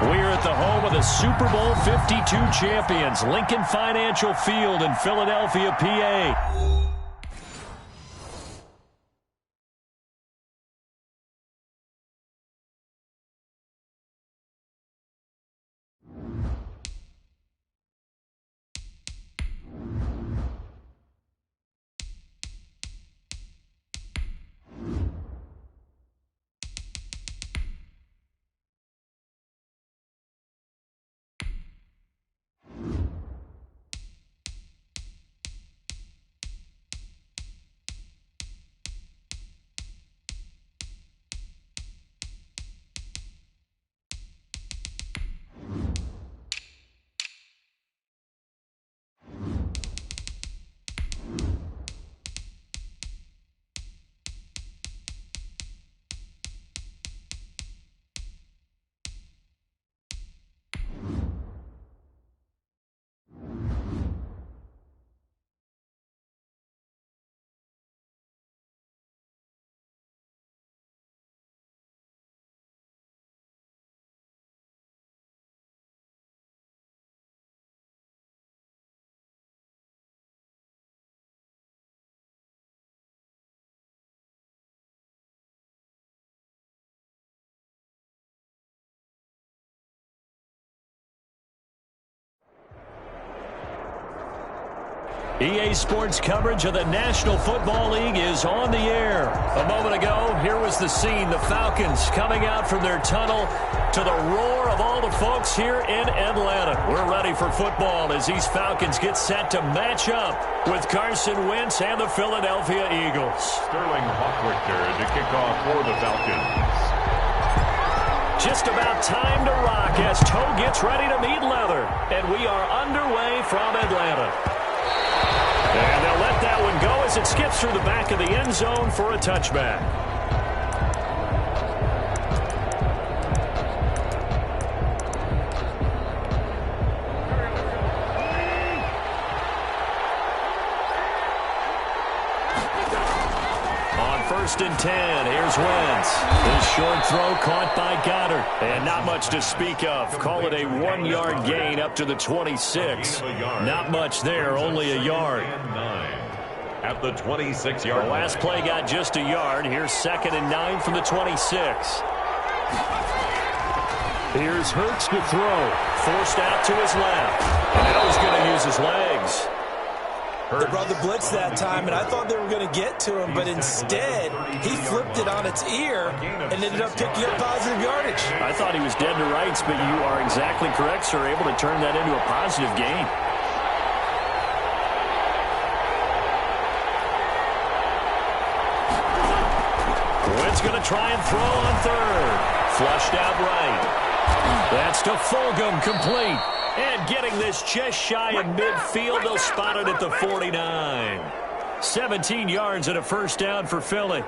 We're at the home of the Super Bowl 52 champions, Lincoln Financial Field in Philadelphia, PA. EA Sports coverage of the National Football League is on the air. A moment ago, here was the scene. The Falcons coming out from their tunnel to the roar of all the folks here in Atlanta. We're ready for football as these Falcons get set to match up with Carson Wentz and the Philadelphia Eagles. Sterling Hawkwictor to kick off for the Falcons. Just about time to rock as toe gets ready to meet leather. And we are underway from Atlanta. And they'll let that one go as it skips through the back of the end zone for a touchback. On 1st and 10, here's Wentz. His short throw caught by Goddard. And not much to speak of. Call it a 1-yard gain up to the 26. Not much there, only a yard. At the 26-yard line. The last play got just a yard. Here's 2nd and 9 from the 26. Here's Hurts to throw. Forced out to his left. And now he's going to use his legs. They brought the blitz that time, and I thought they were going to get to him, but instead, he flipped it on its ear and ended up picking up positive yardage. I thought he was dead to rights, but you are exactly correct, sir, able to turn that into a positive gain. Wentz going to try and throw on 3rd. Flushed out right. That's to Fulgham, complete. And getting this just shy of midfield, they'll spot it at the 49. 17 yards and a first down for Philly.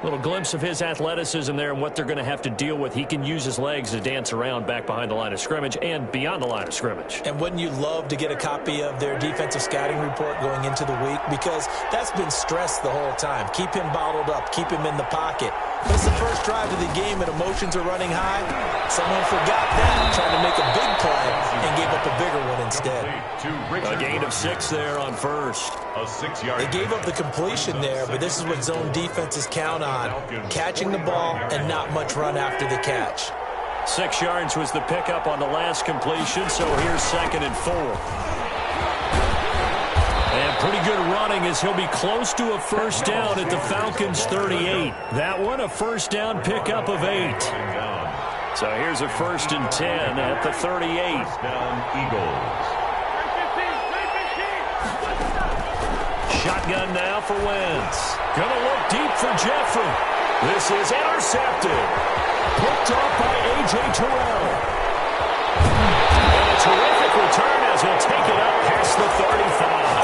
Little glimpse of his athleticism there and what they're going to have to deal with. He can use his legs to dance around back behind the line of scrimmage and beyond the line of scrimmage. And wouldn't you love to get a copy of their defensive scouting report going into the week? Because that's been stressed the whole time. Keep him bottled up. Keep him in the pocket. But it's the first drive of the game and emotions are running high. Someone forgot that, trying to make a big play and gave up a bigger one instead. A gain of 6 there on 1st. A 6-yard. They gave up the completion there, but this is what zone defenses count on. Catching the ball and not much run after the catch. 6 yards was the pickup on the last completion, so here's 2nd and 4. And pretty good running as he'll be close to a first down at the Falcons' 38. That one a first down pickup of 8. So here's a 1st and 10 at the 38. Down Eagles. Shotgun now for Wentz. Gonna look deep for Jeffrey. This is intercepted. Picked off by A.J. Terrell. And a terrific return as he'll take it up past the 35.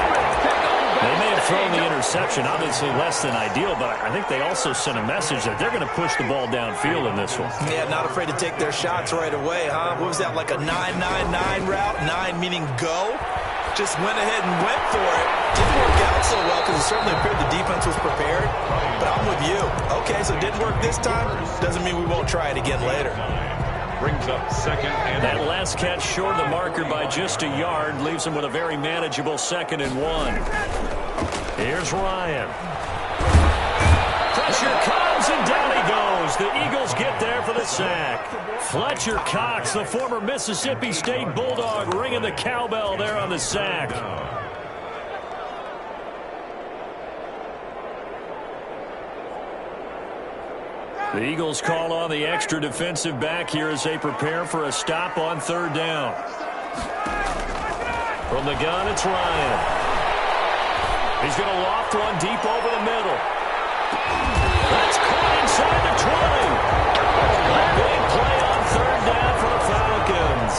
They may have thrown the interception, obviously less than ideal, but I think they also sent a message that they're going to push the ball downfield in this one. Yeah, not afraid to take their shots right away, huh? What was that, like a 9-9-9 route? 9 meaning go? Just went ahead and went for it. Didn't work out so well because it certainly appeared the defense was prepared. But I'm with you. Okay, so it didn't work this time. Doesn't mean we won't try it again later. Brings up second and that last catch short of the marker by just a yard leaves him with a very manageable 2nd and 1. Here's Ryan. Pressure comes, and down he goes. The Eagles get there for the sack. Fletcher Cox, the former Mississippi State Bulldog, ringing the cowbell there on the sack. The Eagles call on the extra defensive back here as they prepare for a stop on 3rd down. From the gun, it's Ryan. He's going to loft one deep over the middle. That's caught inside the 20. A big play on 3rd down for the Falcons.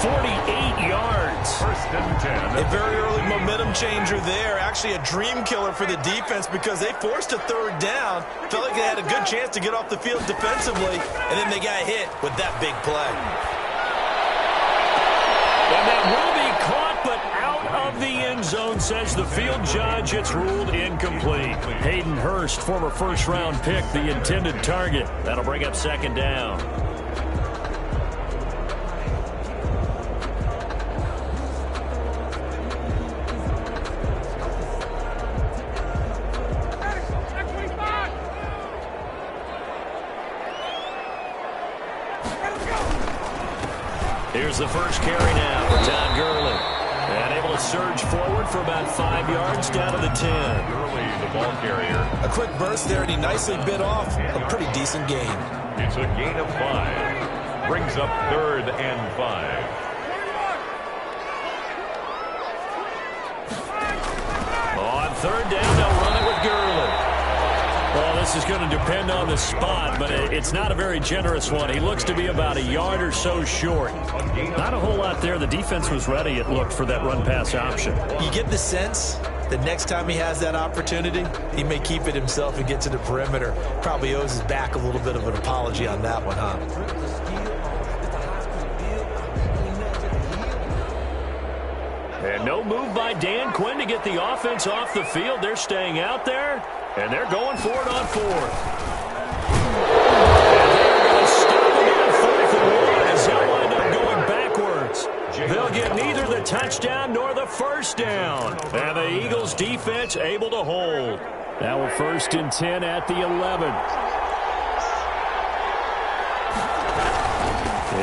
48 yards. 1st and 10. A very early momentum changer there. Actually a dream killer for the defense because they forced a 3rd down. Felt like they had a good chance to get off the field defensively, and then they got hit with that big play. And that will be caught, but out of the end zone, says the field judge. It's ruled incomplete. Hayden Hurst, former 1st-round pick, the intended target. That'll bring up 2nd down. Here's the first carry now for Todd Gurley. And able to surge forward for about 5 yards down to the 10. Gurley, the ball carrier. A quick burst there, and he nicely bit off a pretty decent gain. It's a gain of 5. Brings up 3rd and 5. On 3rd down, they'll run it with Gurley. Well, this is going to depend on the spot, but it's not a very generous one. He looks to be about a yard or so short. Not a whole lot there. The defense was ready, it looked, for that run-pass option. You get the sense that next time he has that opportunity, he may keep it himself and get to the perimeter. Probably owes his back a little bit of an apology on that one, huh? And no move by Dan Quinn to get the offense off the field. They're staying out there, and they're going for it on 4th. And they're going to stop it on 4th and 1 as they'll wind up going backwards. They'll get neither the touchdown nor the 1st down. And the Eagles defense able to hold. Now we're 1st and 10 at the 11.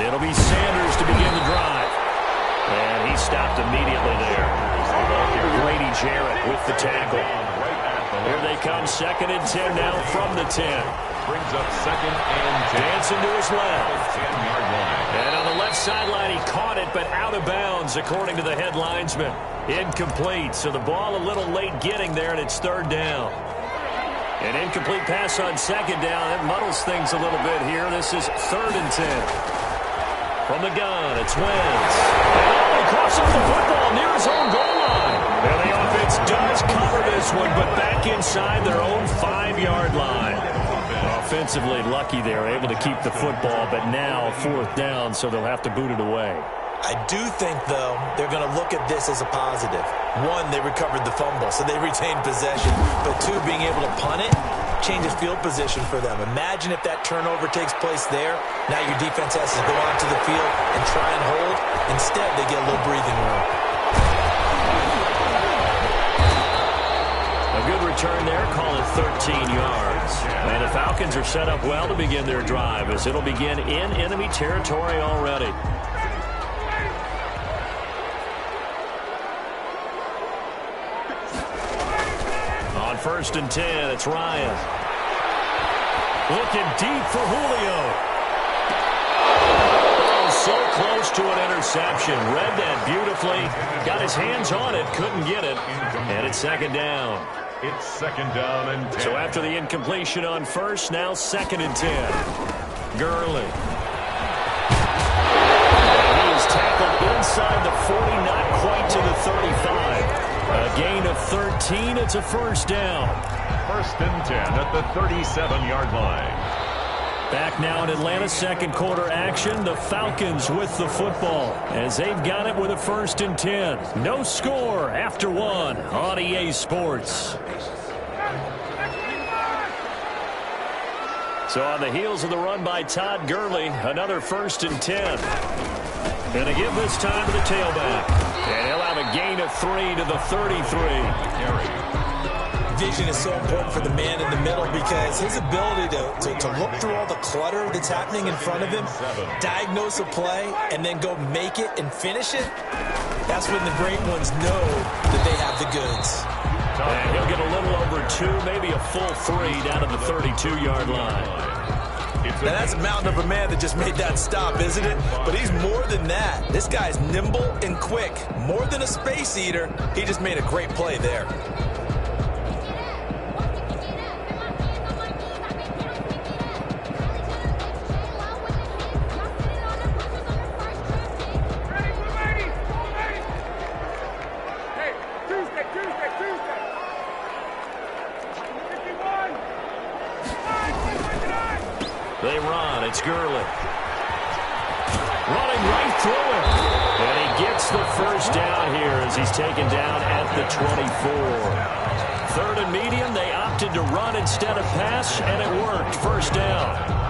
It'll be Sanders to begin the drive. And he stopped immediately there. Grady Jarrett with the tackle. Here they come, 2nd and 10 now from the 10. Brings up 2nd and 10. Dancing to his left. 10-yard line. And on the left sideline, he caught it, but out of bounds, according to the head linesman. Incomplete, so the ball a little late getting there, and it's 3rd down. An incomplete pass on 2nd down. That muddles things a little bit here. This is 3rd and 10. From the gun, it's Wentz. And he crosses the football near his own goal line. And the offense does cover this one, but back inside their own 5-yard line. Offensively lucky they're able to keep the football, but now 4th down, so they'll have to boot it away. I do think, though, they're going to look at this as a positive. 1, they recovered the fumble, so they retained possession. But 2, being able to punt it changes field position for them. Imagine if that turnover takes place there. Now your defense has to go onto the field and try and hold. Instead, they get a little breathing room. A good return there, call it 13 yards. And the Falcons are set up well to begin their drive, as it'll begin in enemy territory already. On 1st and 10, it's Ryan. Looking deep for Julio. Oh, so close to an interception. Read that beautifully. Got his hands on it, couldn't get it. And it's 2nd down. It's 2nd down and 10. So after the incompletion on 1st, now 2nd and 10. Gurley. He is tackled inside the 40, not quite to the 35. A gain of 13. It's a 1st down. 1st and 10 at the 37-yard line. Back now in Atlanta, 2nd quarter action. The Falcons with the football as they've got it with a 1st and 10. No score after 1 on EA Sports. So on the heels of the run by Todd Gurley, another 1st and 10. And to give this time to the tailback. And he'll have a gain of 3 to the 33. Vision is so important for the man in the middle because his ability to look through all the clutter that's happening in front of him, diagnose a play, and then go make it and finish it, that's when the great ones know that they have the goods. And he'll get a little over 2, maybe a full 3 down to the 32-yard line. Now, that's a mountain of a man that just made that stop, isn't it? But he's more than that. This guy's nimble and quick. More than a space eater, he just made a great play there. They run. It's Gurley. Running right through him. And he gets the first down here as he's taken down at the 24. 3rd and medium. They opted to run instead of pass, and it worked. First down.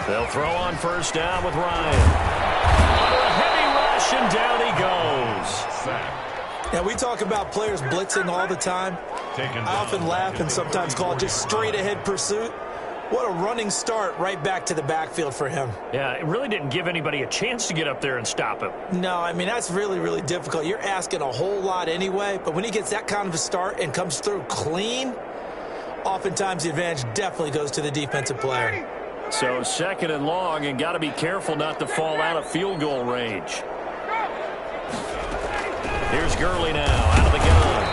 They'll throw on first down with Ryan. Under a heavy rush, and down he goes. Now, we talk about players blitzing all the time. I often laugh and sometimes call it just straight-ahead pursuit. What a running start right back to the backfield for him. Yeah, it really didn't give anybody a chance to get up there and stop him. No, I mean, that's really, really difficult. You're asking a whole lot anyway, but when he gets that kind of a start and comes through clean, oftentimes the advantage definitely goes to the defensive player. So 2nd and long, and got to be careful not to fall out of field goal range. Here's Gurley now, out of the gun.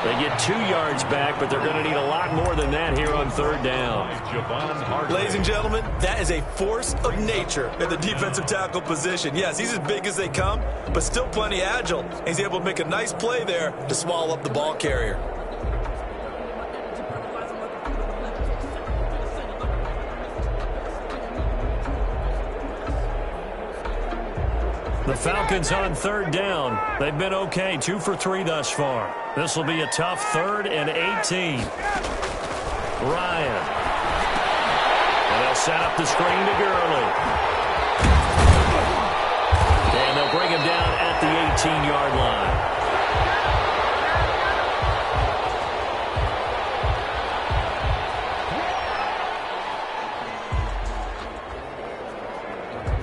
They get 2 yards back, but they're going to need a lot more than that here on 3rd down. Ladies and gentlemen, that is a force of nature at the defensive tackle position. Yes, he's as big as they come, but still plenty agile. He's able to make a nice play there to swallow up the ball carrier. The Falcons on 3rd down. They've been okay, 2 for 3 thus far. This will be a tough 3rd and 18. Ryan. And they'll set up the screen to Gurley. And they'll bring him down at the 18-yard line.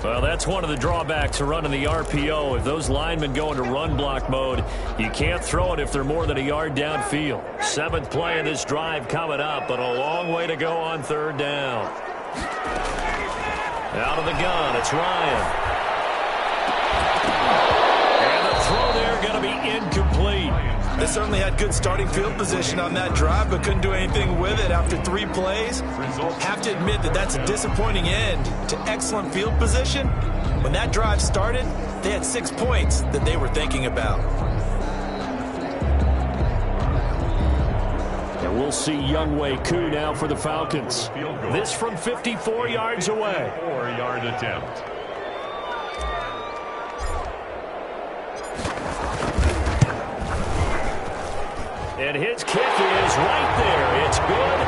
Well, that's one of the drawbacks of running the RPO. If those linemen go into run block mode, you can't throw it if they're more than a yard downfield. 7th play of this drive coming up, but a long way to go on 3rd down. Out of the gun, it's Ryan. And the throw there going to be incomplete. They certainly had good starting field position on that drive, but couldn't do anything with it after 3 plays. Have to admit that that's a disappointing end to excellent field position. When that drive started, they had 6 points that they were thinking about. And we'll see Younghoe Koo now for the Falcons. This from 54 yards away. 4-yard attempt. And his kick is right there. It's good.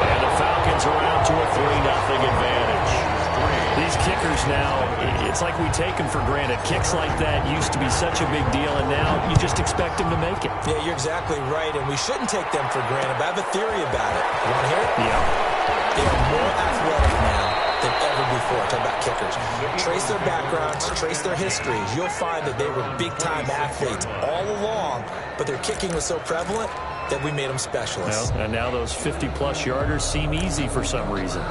And the Falcons are out to a 3-0 advantage. These kickers now, it's like we take them for granted. Kicks like that used to be such a big deal, and now you just expect them to make it. Yeah, you're exactly right, and we shouldn't take them for granted. But I have a theory about it. You want to hear it? Yeah. They are more athletic now than ever before. Talk about kickers. Trace their backgrounds, trace their histories. You'll find that they were big-time athletes all along, but their kicking was so prevalent that we made them specialists. Well, and now those 50-plus yarders seem easy for some reason.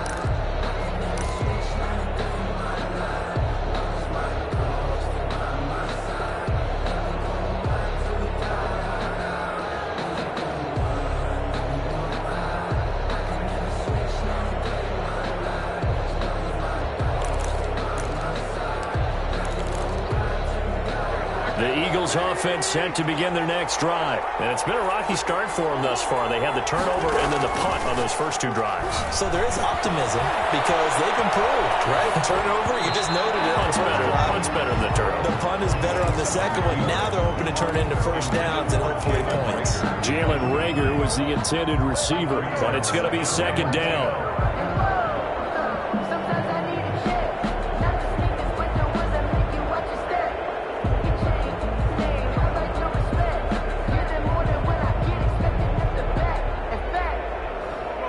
The Eagles offense set to begin their next drive. And it's been a rocky start for them thus far. They had the turnover and then the punt on those first two drives. So there is optimism because they've improved, right? Turnover, you just noted it. Punt's better than the turnover. The punt is better on the second one. Now they're hoping to turn into first downs and hopefully points. Jalen Reagor was the intended receiver, but it's going to be second down.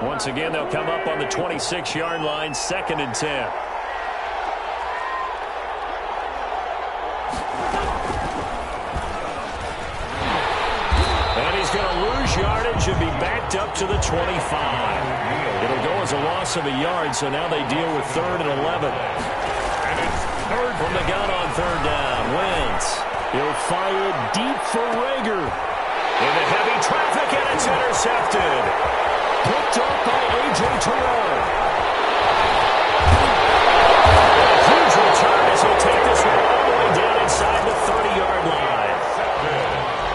Once again, they'll come up on the 26-yard line, 2nd and 10. And he's going to lose yardage and be backed up to the 25. It'll go as a loss of a yard, so now they deal with 3rd and 11. And it's third from the gun on 3rd down. Wentz. He'll fire deep for Reagor. Into heavy traffic, and it's intercepted. Picked up by A.J. Terrell. A huge return as he'll take this one all the way down inside the 30-yard line.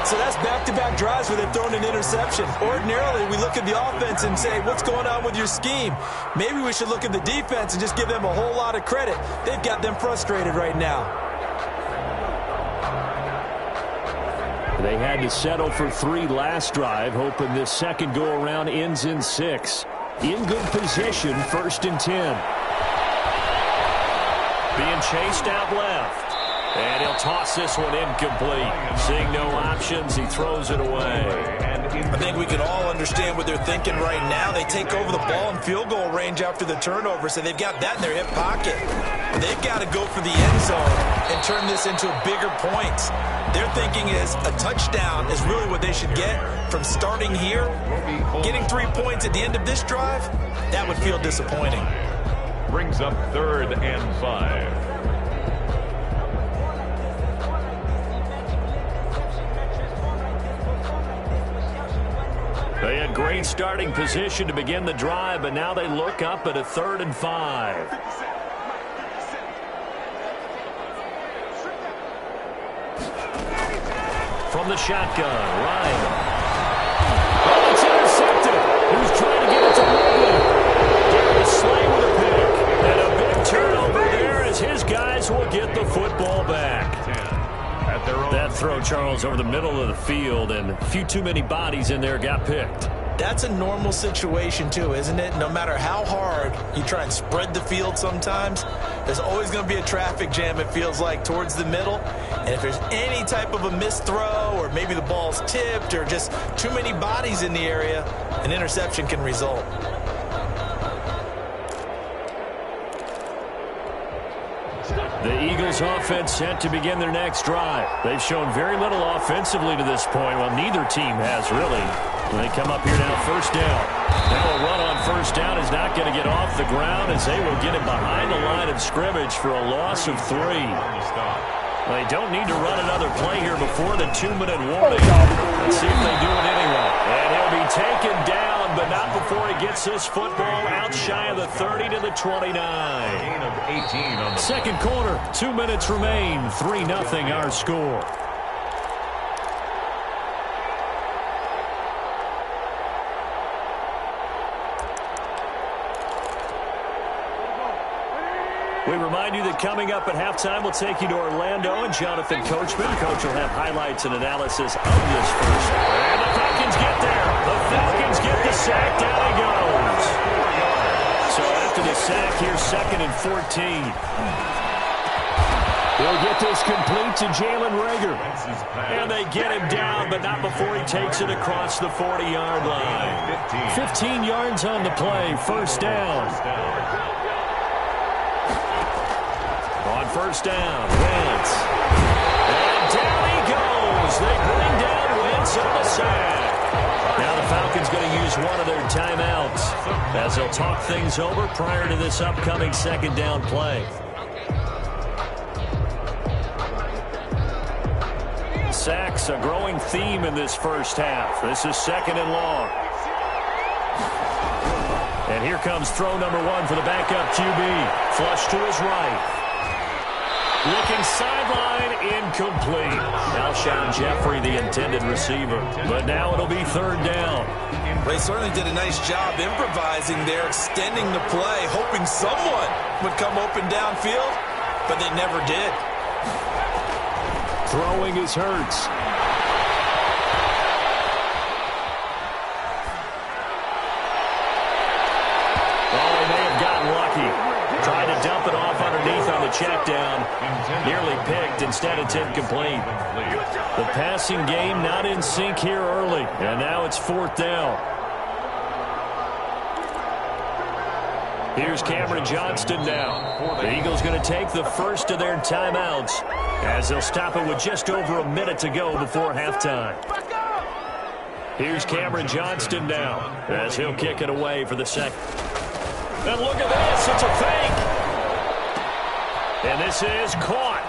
So that's back-to-back drives where they've thrown an interception. Ordinarily, we look at the offense and say, what's going on with your scheme? Maybe we should look at the defense and just give them a whole lot of credit. They've got them frustrated right now. They had to settle for 3 last drive, hoping this second go-around ends in 6. In good position, 1st and 10. Being chased out left. And he'll toss this one incomplete. Seeing no options, he throws it away. I think we can all understand what they're thinking right now. They take over the ball in field goal range after the turnover, so they've got that in their hip pocket. They've got to go for the end zone and turn this into bigger points. Their thinking is a touchdown is really what they should get from starting here. Getting 3 points at the end of this drive, that would feel disappointing. Brings up 3rd and 5. They had great starting position to begin the drive, but now they look up at a 3rd and 5. From the shotgun, Ryan. Oh, it's intercepted. Who's trying to get it to Ridley? Darius Slay with a pick. And a big turnover there as his guys will get the football back. That throw, Charles, over the middle of the field, and a few too many bodies in there got picked. That's a normal situation, too, isn't it? No matter how hard you try and spread the field sometimes, there's always going to be a traffic jam, it feels like, towards the middle. And if there's any type of a missed throw or maybe the ball's tipped or just too many bodies in the area, an interception can result. The Eagles offense set to begin their next drive. They've shown very little offensively to this point. Well, neither team has really. They come up here now, 1st down. Now a run on 1st down is not going to get off the ground as they will get it behind the line of scrimmage for a loss of 3. They don't need to run another play here before the 2-minute warning. Let's see if they do it anyway. And he'll be taken down, but not before he gets this football out shy of the 30 to the 29. Gain of 18 on the 2nd quarter, 2 minutes remain, 3-0 our score. We remind you that coming up at halftime, we'll take you to Orlando and Jonathan Coachman. Coach will have highlights and analysis of this first. And the Falcons get there. The Falcons get the sack. Down he goes. So after the sack here, 2nd and 14. He'll get this complete to Jalen Reagor. And they get him down, but not before he takes it across the 40-yard line. 15 yards on the play. 1st down. On 1st down, Wentz. And down he goes. They bring down Wentz on the sack. Now the Falcons going to use one of their timeouts as they'll talk things over prior to this upcoming 2nd down play. Sacks, a growing theme in this first half. This is 2nd and long. And here comes throw number 1 for the backup QB. Flush to his right. Looking sideline, incomplete. Alshon Jeffrey, the intended receiver. But now it'll be third down. They certainly did a nice job improvising there, extending the play, hoping someone would come open downfield, but they never did. Throwing is Hurts. Oh, they may have gotten lucky. Tried to dump it off underneath on the check down. Nearly picked, instead it's incomplete. The passing game not in sync here early, and now it's fourth down. Here's Cameron Johnston now. The Eagles going to take the first of their timeouts as they'll stop it with just over a minute to go before halftime. Here's Cameron Johnston now as he'll kick it away for the second. And look at this, it's a fake. And this is caught.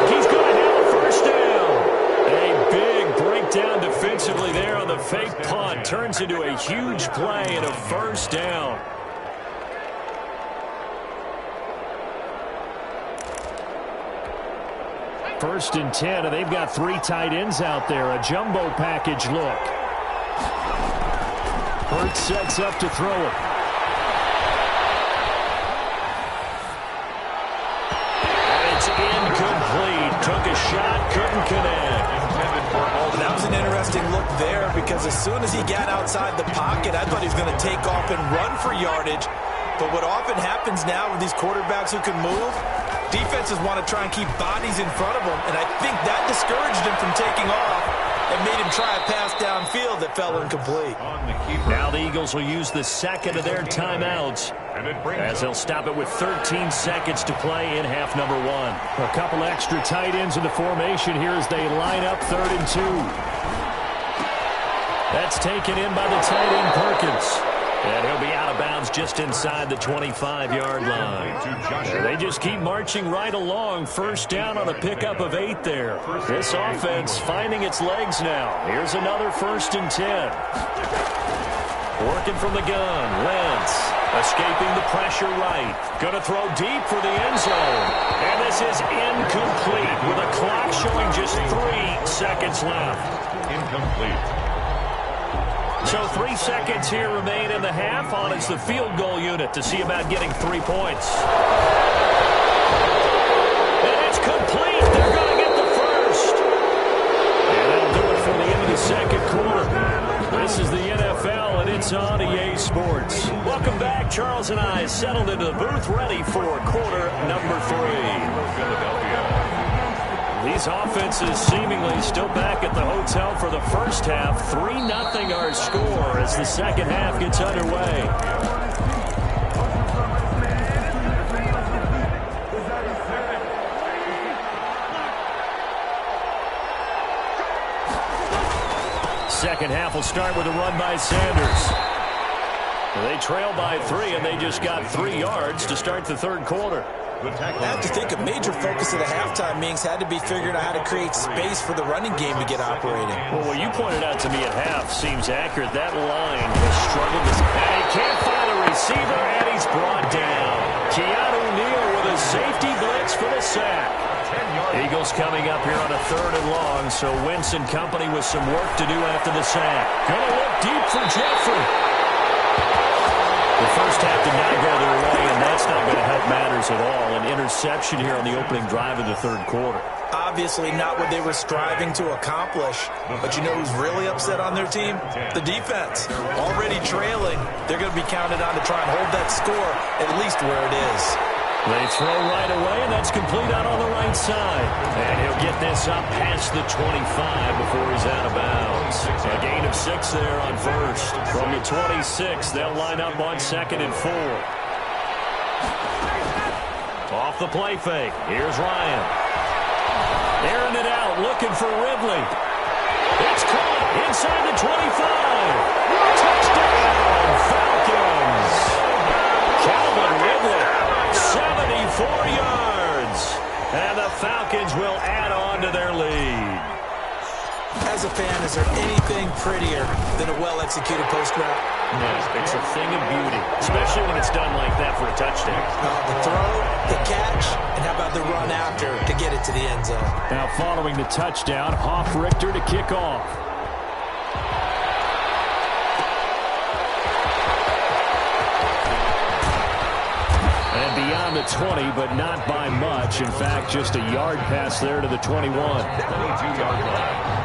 He's going to have a first down. A big breakdown defensively there on the fake punt. Turns into a huge play and a first down. First and 10, and they've got three tight ends out there. A jumbo package look. Hurts sets up to throw it. And it's incomplete. Took a shot, couldn't connect. That was an interesting look there because as soon as he got outside the pocket, I thought he was going to take off and run for yardage. But what often happens now with these quarterbacks who can move, defenses want to try and keep bodies in front of them, and I think that discouraged him from taking off and made him try a pass downfield that fell incomplete. Now the Eagles will use the second of their timeouts as they'll stop it with 13 seconds to play in half number one. A couple extra tight ends in the formation here as they line up 3rd and 2. That's taken in by the tight end Perkins. And he'll be out of bounds just inside the 25-yard line. They just keep marching right along. First down on a pickup of 8 there. This offense finding its legs now. Here's another 1st and 10. Working from the gun. Wentz escaping the pressure right. Going to throw deep for the end zone. And this is incomplete with a clock showing just 3 seconds left. Incomplete. So 3 seconds here remain in the half. On it's the field goal unit to see about getting 3 points. And it's complete. They're going to get the first. And that'll do it for the end of the second quarter. This is the NFL, and it's on EA Sports. Welcome back. Charles and I settled into the booth ready for quarter number 3. Philadelphia. These offenses seemingly still back at the hotel for the first half. 3-0 our score as the second half gets underway. Second half will start with a run by Sanders. They trail by 3, and they just got 3 yards to start the third quarter. I have to think a major focus of the halftime meetings had to be figuring out how to create space for the running game to get operating. Well, what you pointed out to me at half seems accurate. That line has struggled. And he can't find a receiver, and he's brought down. Keanu Neal with a safety blitz for the sack. Eagles coming up here on a 3rd and long, so Wentz and company with some work to do after the sack. Gonna look deep for Jeffrey. The first half did not go their way, and that's not going to help matters at all. An interception here on the opening drive of the third quarter. Obviously not what they were striving to accomplish. But you know who's really upset on their team? The defense. Already trailing. They're going to be counted on to try and hold that score at least where it is. They throw right away, and that's complete out on the right side. And he'll get this up past the 25 before he's out of bounds. A gain of 6 there on first. From the 26, they'll line up on 2nd and 4. Off the play fake. Here's Ryan. Airing it out, looking for Ridley. It's caught inside the 25. Touchdown, Falcons. Calvin Ridley. 74 yards. And the Falcons will add on to their lead. As a fan, is there anything prettier than a well-executed post route? It's a thing of beauty, especially when it's done like that for a touchdown. The throw, the catch, and how about the run after to get it to the end zone? Now following the touchdown, Richter to kick off. And beyond the 20, but not by much. In fact, just a yard pass there to the 21. 22-yard line.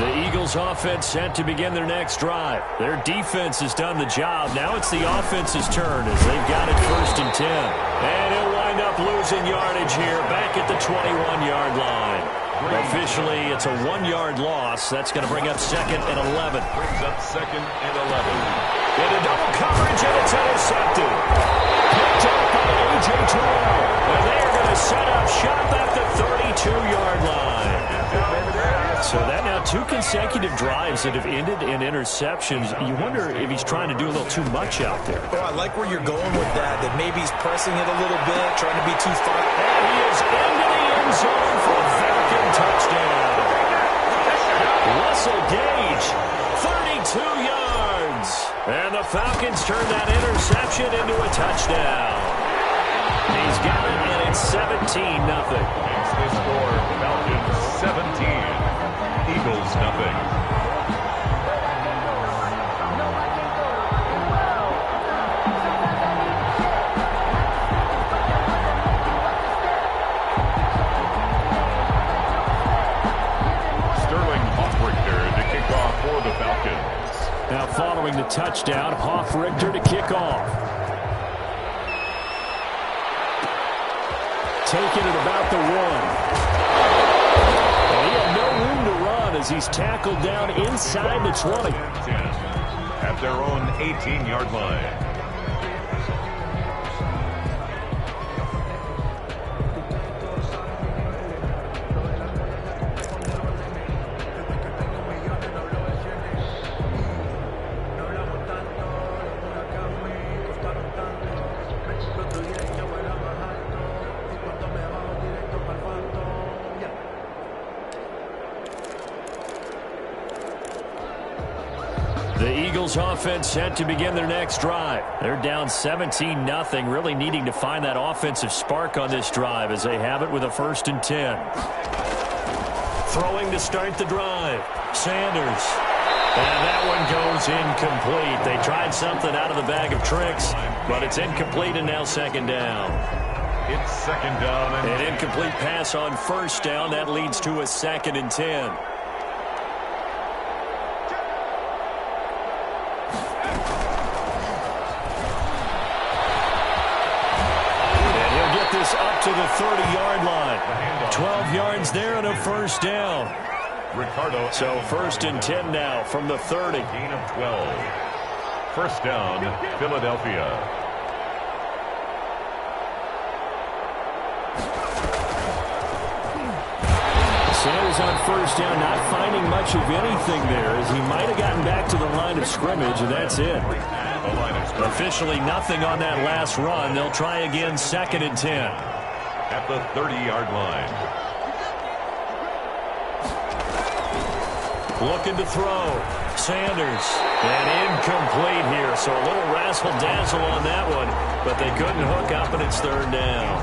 The Eagles offense set to begin their next drive. Their defense has done the job. Now it's the offense's turn as they've got it 1st and 10. And he'll wind up losing yardage here back at the 21-yard line. Officially, it's a 1-yard loss. That's going to bring up 2nd and 11. Brings up 2nd and 11. Into double coverage, and it's intercepted. Picked up by A.J. Terrell. And they're going to set up shop at the 32-yard line. So that now 2 consecutive drives that have ended in interceptions. You wonder if he's trying to do a little too much out there. Oh, I like where you're going with that maybe he's pressing it a little bit, trying to be too far. And he is into the end zone for a Falcon touchdown. Russell Gage, 32 yards. And the Falcons turn that interception into a touchdown. He's got it, and it's 17-0. Makes the score Falcons 17. Eagles nothing. Sterling Richter to kick off for the Falcons. Now following the touchdown, Richter to kick off. Taking it about the 1. As he's tackled down inside the 20. At their own 18-yard line. The Eagles offense set to begin their next drive. They're down 17-0, really needing to find that offensive spark on this drive as they have it with a 1st and 10. Throwing to start the drive. Sanders. And that one goes incomplete. They tried something out of the bag of tricks, but it's incomplete and now 2nd down. It's 2nd down. An incomplete pass on 1st down. That leads to a 2nd and 10. Up to the 30-yard line. 12 yards there and a 1st down. Ricardo. So 1st and 10 now from the 30. Gain of 12. 1st down, Philadelphia. Sanders on 1st down, not finding much of anything there as he might have gotten back to the line of scrimmage, and that's it. Officially nothing on that last run. They'll try again 2nd and 10. At the 30-yard line. Looking to throw. Sanders. And incomplete here. So a little razzle-dazzle on that one. But they couldn't hook up, and it's 3rd down.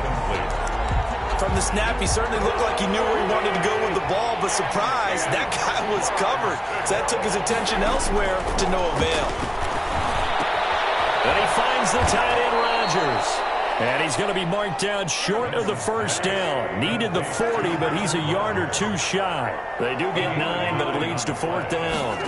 From the snap, he certainly looked like he knew where he wanted to go with the ball, but surprise, that guy was covered. So that took his attention elsewhere to no avail. And he finds the tight end, Rodgers. And he's going to be marked down short of the 1st down. Needed the 40, but he's a yard or 2 shy. They do get 9, but it leads to 4th down.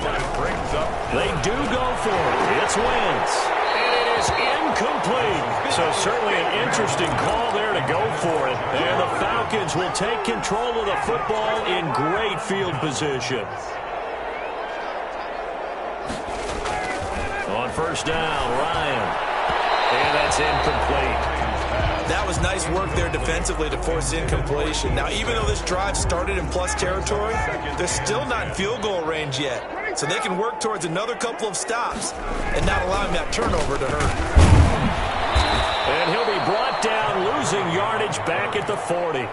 They do go for it. It's Wentz. And it is incomplete. So certainly an interesting call there to go for it. And the Falcons will take control of the football in great field position. On 1st down, Ryan. And that's incomplete. That was nice work there defensively to force incompletion. Now, even though this drive started in plus territory, they're still not in field goal range yet. So they can work towards another couple of stops and not allowing that turnover to hurt. And he'll be brought losing yardage back at the 40.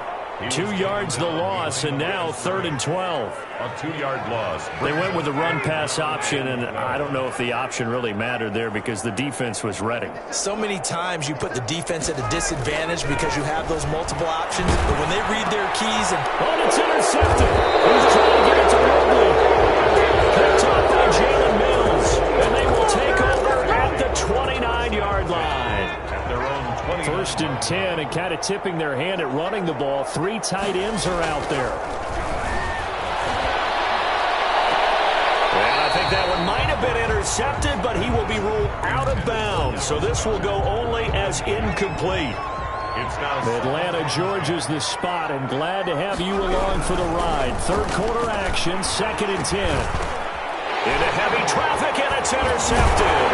2 yards the loss, and now 3rd and 12. A 2-yard loss. They went with the run-pass option, and I don't know if the option really mattered there because the defense was ready. So many times you put the defense at a disadvantage because you have those multiple options, but when they read their keys and... Oh, it's intercepted. He's trying to get it to Mobley. Picked off by Jalen Mills, and they will take over at the 29-yard line. At their own 20. 1st and 10, and kind of tipping their hand at running the ball. 3 tight ends are out there. And I think that one might have been intercepted, but he will be ruled out of bounds. So this will go only as incomplete. It's now Atlanta, Georgia's the spot, and glad to have you along for the ride. 3rd quarter action, 2nd and 10. Into heavy traffic, and it's intercepted.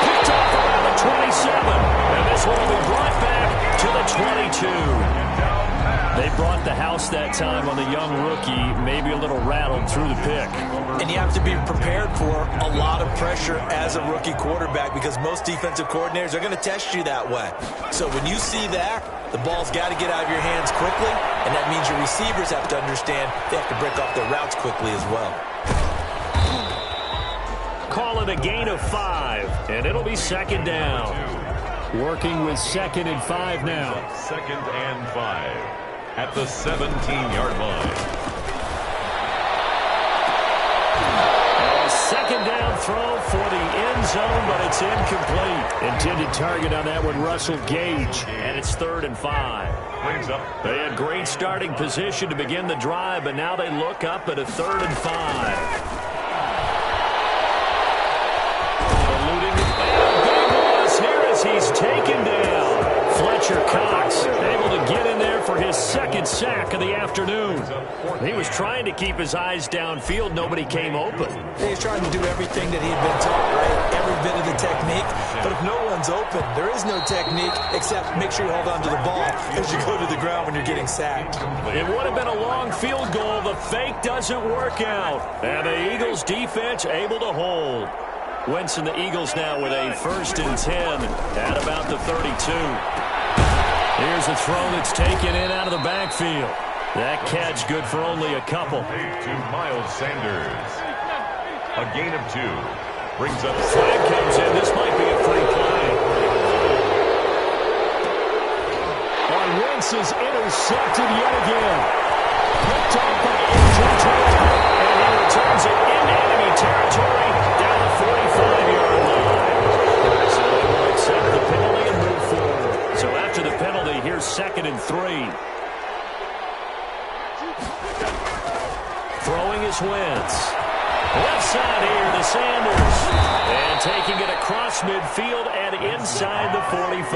Picked off around the 27, and this one will be brought back to the 22. They brought the house that time on the young rookie, maybe a little rattled through the pick. And you have to be prepared for a lot of pressure as a rookie quarterback because most defensive coordinators are going to test you that way. So when you see that, the ball's got to get out of your hands quickly, and that means your receivers have to understand they have to break off their routes quickly as well. Call it a gain of 5, and it'll be 2nd down. Working with 2nd and 5 now. 2nd and 5 at the 17-yard line. A 2nd down throw for the end zone, but it's incomplete. Intended target on that one, Russell Gage, and it's 3rd and 5. Brings up. They had great starting position to begin the drive, but now they look up at a 3rd and 5. He's taken down. Fletcher Cox able to get in there for his 2nd sack of the afternoon. He was trying to keep his eyes downfield. Nobody came open. He's trying to do everything that he had been taught, right? Every bit of the technique. But if no one's open, there is no technique except make sure you hold on to the ball as you go to the ground when you're getting sacked. It would have been a long field goal. The fake doesn't work out. And the Eagles defense able to hold. Wentz and the Eagles now with a 1st and 10 at about the 32. Here's a throw that's taken in out of the backfield. That catch good for only a couple. To Miles Sanders. A gain of 2. Brings up. Flag comes in. This might be a free play. Wentz is intercepted yet again. Picked off by Andrew Taylor. And he returns it into enemy territory. 45-yard line. So they will accept the penalty and move forward. So after the penalty, here's 2nd and 3. Throwing is Wentz. Left side here to Sanders. And taking it across midfield and inside the 45.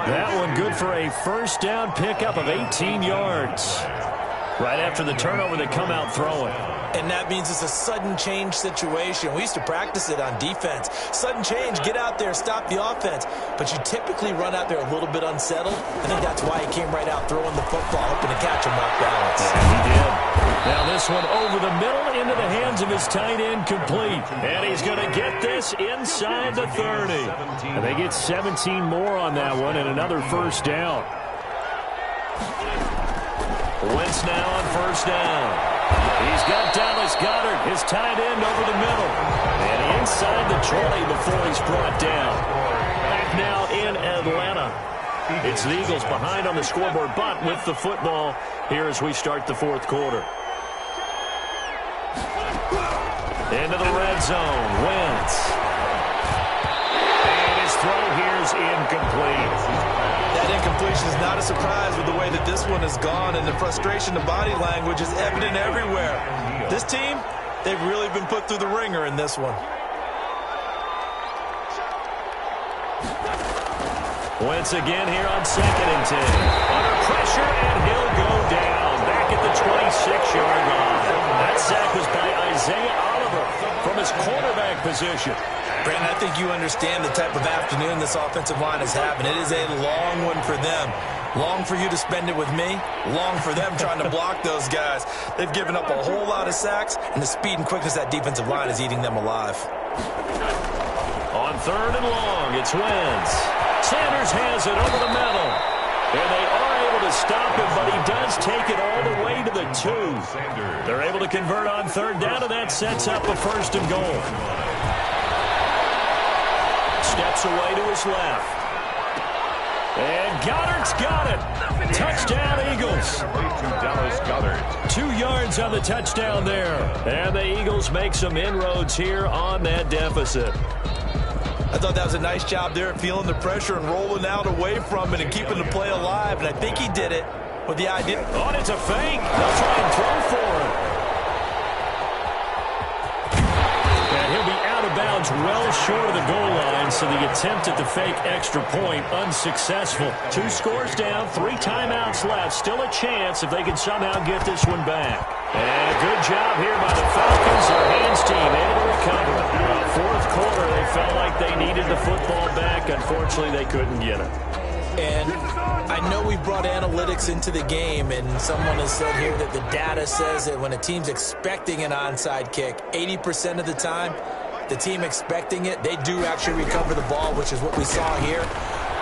That one good for a 1st down pickup of 18 yards. Right after the turnover, they come out throwing. And that means it's a sudden change situation. We used to practice it on defense. Sudden change, get out there, stop the offense. But you typically run out there a little bit unsettled. I think that's why he came right out throwing the football, hoping to catch him off balance. Yeah, he did. Now this one over the middle into the hands of his tight end, complete. And he's going to get this inside the 30. And they get 17 more on that one and another 1st down. Wentz now on 1st down. He's got Dallas Goedert, his tight end, over the middle. And inside the 20 before he's brought down. Back now in Atlanta. It's the Eagles behind on the scoreboard, but with the football here as we start the 4th quarter. Into the red zone. Wentz. And his throw here is incomplete. That incompletion is not a surprise with the way that this one has gone, and the frustration, the body language is evident everywhere. This team, they've really been put through the ringer in this one. Wentz again here on 2nd and 10. Under pressure, and he'll go down back at the 26-yard line. That sack was by Isaiah Oliver from his quarterback position. Brandon, I think you understand the type of afternoon this offensive line is having. It is a long one for them. Long for you to spend it with me. Long for them trying to block those guys. They've given up a whole lot of sacks, and the speed and quickness of that defensive line is eating them alive. On 3rd and long, it's Wentz. Sanders has it over the middle. And they are able to stop him, but he does take it all the way to the 2. They're able to convert on third down, and that sets up a 1st and goal. Steps away to his left. And Goddard's got it. Touchdown, Eagles. 2 yards on the touchdown there. And the Eagles make some inroads here on that deficit. I thought that was a nice job there at feeling the pressure and rolling out away from it and keeping the play alive. And I think he did it with the idea. Oh, and it's a fake. They'll try and throw for him. And he'll be out of bounds well short of the goal line, so the attempt at the fake extra point unsuccessful. 2 scores down, 3 timeouts left. Still a chance if they can somehow get this one back. And a good job here by the Falcons. Their hands team able to recover. Fourth quarter, they felt like they needed the football back. Unfortunately, they couldn't get it. And I know we brought analytics into the game, and someone has said here that the data says that when a team's expecting an onside kick, 80% of the time, the team expecting it, they do actually recover the ball, which is what we saw here.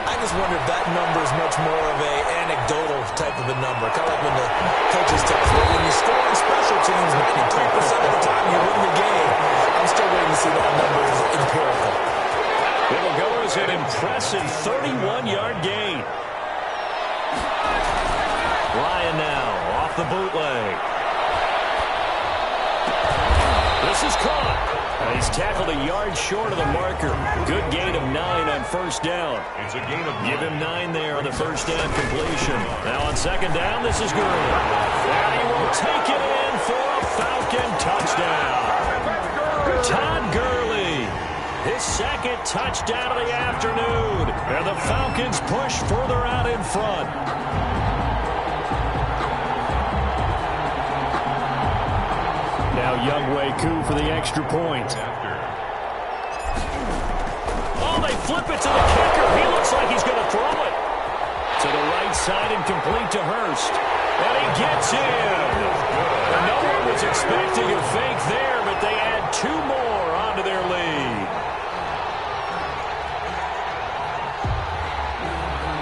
I just wonder if that number is much more of an anecdotal type of a number. Kind of like when the coaches tell us, well, when you score on special teams, 93% of the time you win the game. I'm still waiting to see that number is empirical. It'll go as an impressive 31-yard gain. Ryan now off the bootleg. This is caught. He's tackled a yard short of the marker. Good gain of 9 on first down. It's a gain of 9. Give him 9 there on the first down completion. Now on second down, this is Gurley. And he will take it in for a Falcon touchdown. Todd Gurley, his 2nd touchdown of the afternoon. And the Falcons push further out in front. Now Younghoe Koo for the extra point. Oh, they flip it to the kicker. He looks like he's going to throw it. To the right side and complete to Hurst. And he gets in. And no one was expecting a fake there, but they add 2 more onto their lead.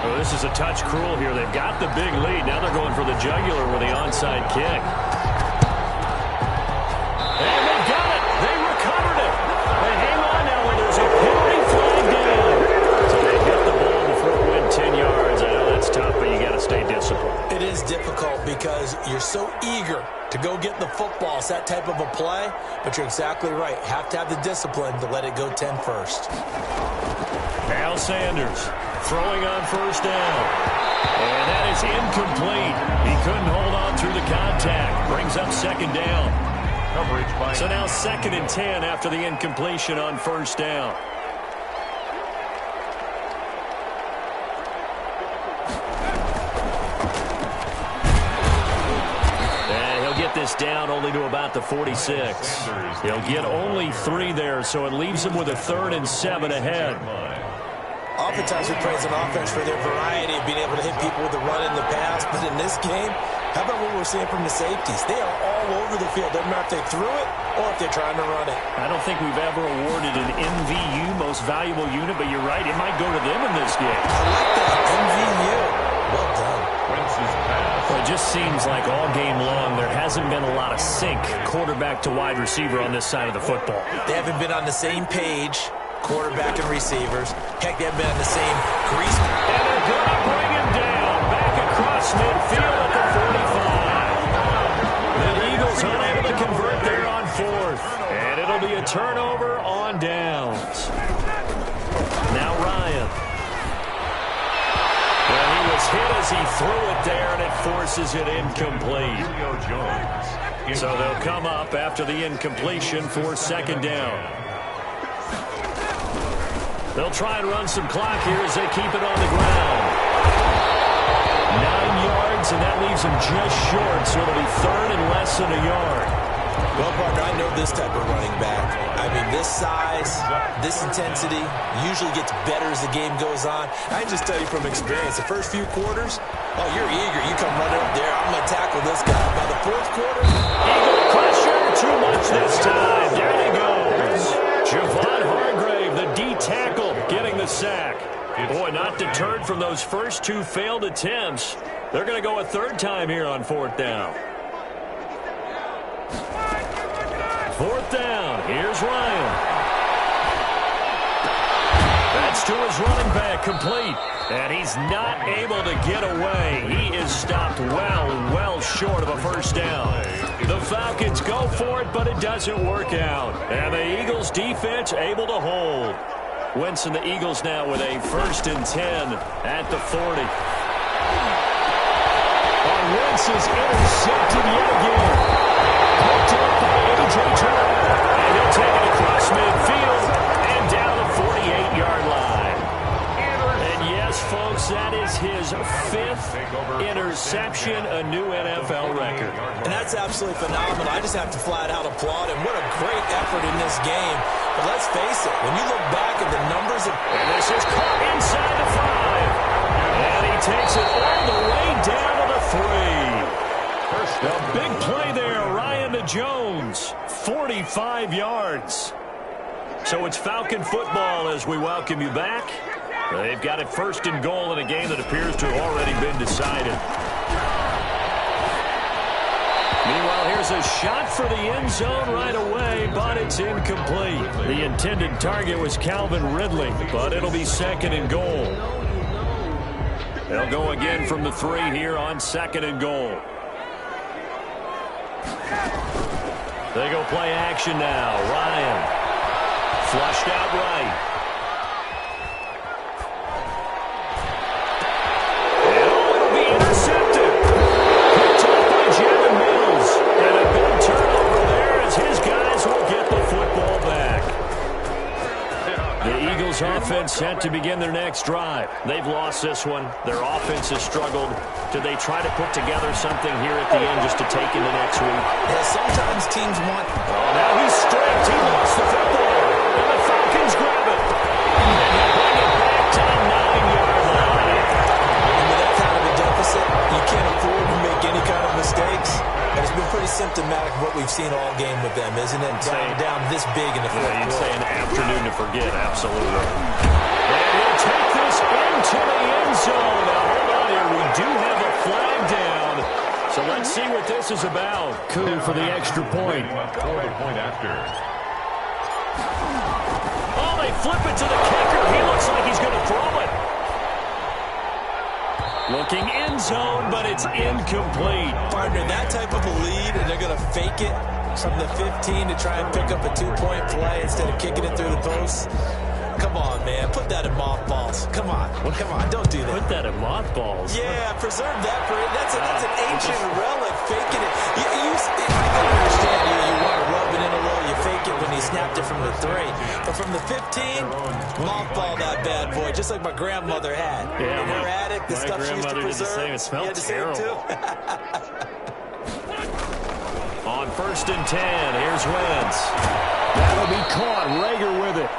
Oh, this is a touch cruel here. They've got the big lead. Now they're going for the jugular with the onside kick. And they got it. They recovered it. They hang on now when there's a penalty flag down. So they hit the ball before it went 10 yards. I know that's tough, but you got to stay disciplined. It is difficult because you're so eager to go get the football. It's that type of a play, but you're exactly right. You have to have the discipline to let it go 10 first. Al Sanders throwing on first down. And that is incomplete. He couldn't hold on through the contact. Brings up second down. So now 2nd and 10 after the incompletion on first down. And he'll get this down only to about the 46. He'll get only 3 there, so it leaves him with a 3rd and 7 ahead. Oftentimes we praise an offense for their variety of being able to hit people with the run in the pass, but in this game, how about what we're seeing from the safeties? They are all over the field. Doesn't matter if they threw it or if they're trying to run it. I don't think we've ever awarded an MVU, most valuable unit, but you're right, it might go to them in this game. I like that, MVU. Well done. Well, it just seems like all game long there hasn't been a lot of sync quarterback to wide receiver on this side of the football. They haven't been on the same page, quarterback and receivers. Heck, they haven't been on the same grease. And they're going to bring him down back across midfield at the 45. The Eagles unable to convert there on 4th. And it'll be a turnover on downs. Now Ryan. Well, he was hit as he threw it there, and it forces it incomplete. So they'll come up after the incompletion for second down. They'll try and run some clock here as they keep it on the ground. 9 yards, and that leaves them just short, so it'll be 3rd and less than a yard. Well, partner, I know this type of running back. I mean, this size, this intensity usually gets better as the game goes on. I can just tell you from experience, the first few quarters, oh, you're eager. You come running up there. I'm going to tackle this guy. By the 4th quarter, Eagle pressure, too much this time. There he goes. Javon Hargrave, the D tackle, getting the sack. Boy, not deterred lead from those first 2 failed attempts. They're going to go a 3rd time here on 4th down. 4th down. Here's Ryan. That's to his running back, complete. And he's not able to get away. He is stopped well short of a 1st down. The Falcons go for it, but it doesn't work out. And the Eagles defense able to hold. Wentz and the Eagles now with a 1st and 10 at the 40. And Wentz is intercepted yet again. Picked up by A.J. Terrell. And he'll take it across midfield and down the 48-yard line. And yes, folks, that is his 5th interception, a new NFL record. And that's absolutely phenomenal. I just have to flat out applaud him. What a great effort in this game. But let's face it, when you look back at the numbers and this is caught inside the 5. And he takes it all the way down to the 3. A big play there, Ryan to Jones. 45 yards. So it's Falcon football as we welcome you back. They've got it 1st and goal in a game that appears to have already been decided. Meanwhile, here's a shot for the end zone right away, but it's incomplete. The intended target was Calvin Ridley, but it'll be 2nd and goal. They'll go again from the 3 here on 2nd and goal. They go play action now. Ryan. Flushed out right. Offense set to begin their next drive. They've lost this one. Their offense has struggled. Do they try to put together something here at the end just to take into next week? Yeah, sometimes teams want... Oh, now he's stripped. He lost the football. And the Falcons grab it. And they bring it back to the 9-yard line. And with that kind of a deficit, you can't afford to make any kind of mistakes. And it's been pretty symptomatic of what we've seen all game with them, isn't it? Down this big in the fourth quarter. You'd say an afternoon to forget, absolutely. And he'll take this into the end zone. Now, hold on here. We do have a flag down. So let's see what this is about. Coup for the extra point. Point after. Oh, they flip it to the kicker. He looks like he's going to throw it. Looking end zone, but it's incomplete. Partner, that type of a lead, and they're going to fake it from the 15 to try and pick up a 2-point play instead of kicking it through the post. Come on, man. Put that in mothballs. Come on. Come on. Don't do that. Put that in mothballs? Yeah, preserve that for it. That's an ancient relic, faking it. I can understand you want to rub it in a little. You fake it when you snapped it from the 3. But from the 15, mothball that bad boy, just like my grandmother had. Yeah, in her attic, the stuff she used to preserve. It smelled terrible. On 1st and 10, here's Wentz. That'll be caught. Rager with it.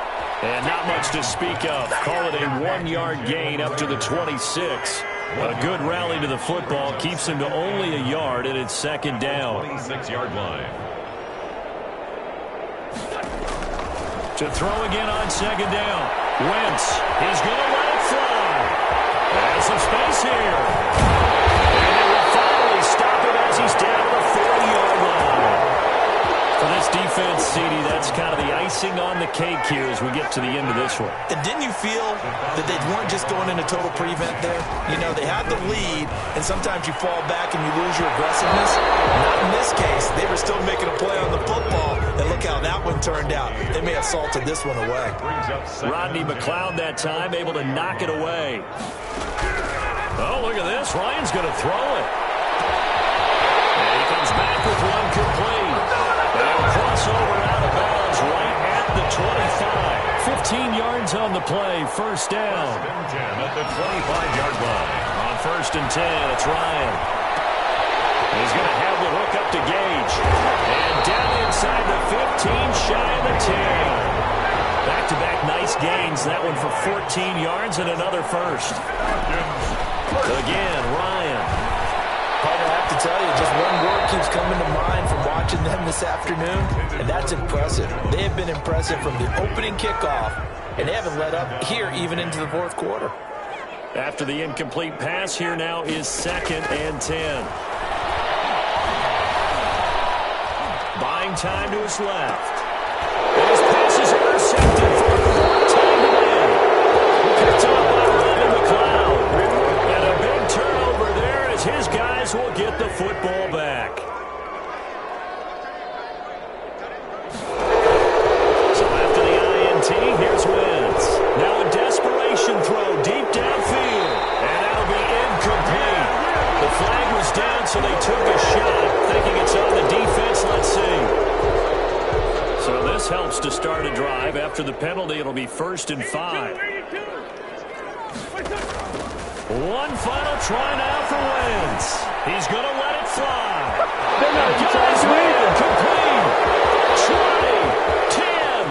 And not much to speak of. Call it a 1-yard gain up to the 26. A good rally to the football keeps him to only a yard, and it's 2nd down. 26-yard line. To throw again on 2nd down. Wentz, he's going to let it fly. There's some space here. And they will finally stop it as he's down to the 40-yard line. For this defense, CD, that's kind of the icing on the cake here as we get to the end of this one. And didn't you feel that they weren't just going into total prevent there? You know, they had the lead, and sometimes you fall back and you lose your aggressiveness. Not in this case. They were still making a play on the football, and look how that one turned out. They may have salted this one away. Rodney McLeod that time able to knock it away. Oh, look at this. Ryan's going to throw it. And he comes back with one complete. They'll cross over out of bounds right at the 25. 15 yards on the play. 1st down. At the 25-yard line. On 1st and 10, it's Ryan. He's going to have the hook up to Gage. And down inside the 15, shy of the 10. Back-to-back nice gains. That one for 14 yards and another 1st. Again, Ryan. Partner, I have to tell you, just one word keeps coming to mind from watching them this afternoon, and that's impressive. They have been impressive from the opening kickoff, and they haven't let up here even into the 4th quarter. After the incomplete pass, here now is 2nd and 10. Buying time to his left. And his pass is intercepted for a time to win. Picked up by Ryan McLeod. And a big turnover there as his guys will get the football back. So after the INT, here's Wentz. Now a desperation throw deep downfield. And that'll be incomplete. The flag was down, so they took a shot, thinking it's on the defense. Let's see. So this helps to start a drive. After the penalty, it'll be 1st and 5. One final try now for Wentz. He's going to let it fly. Guys, man, complete. 20, 10.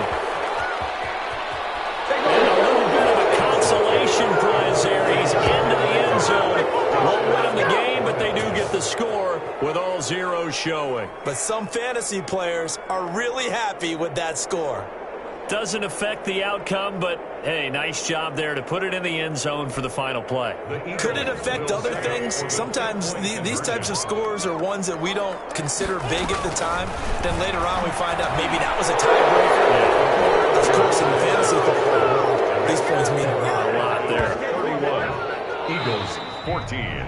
And a little bit of a consolation prize there. He's into the end zone. Won't win the game, but they do get the score with all zeros showing. But some fantasy players are really happy with that score. Doesn't affect the outcome, but, hey, nice job there to put it in the end zone for the final play. Could it affect other things? Sometimes these types of scores are ones that we don't consider big at the time. Then later on we find out maybe that was a tiebreaker. Yeah. Of course, in the fantasy football world, these points mean a lot there. 31, Eagles 14.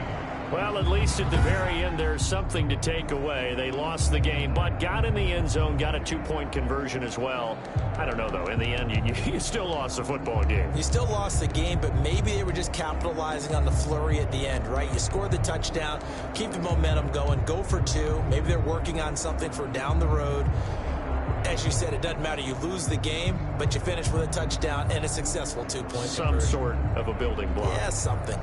Well, at least at the very end, there's something to take away. They lost the game, but got in the end zone, got a 2-point conversion as well. I don't know, though. In the end, you still lost the football game. You still lost the game, but maybe they were just capitalizing on the flurry at the end, right? You scored the touchdown, keep the momentum going, go for 2. Maybe they're working on something for down the road. As you said, it doesn't matter. You lose the game, but you finish with a touchdown and a successful 2-point conversion. Some sort of a building block. Yeah, something.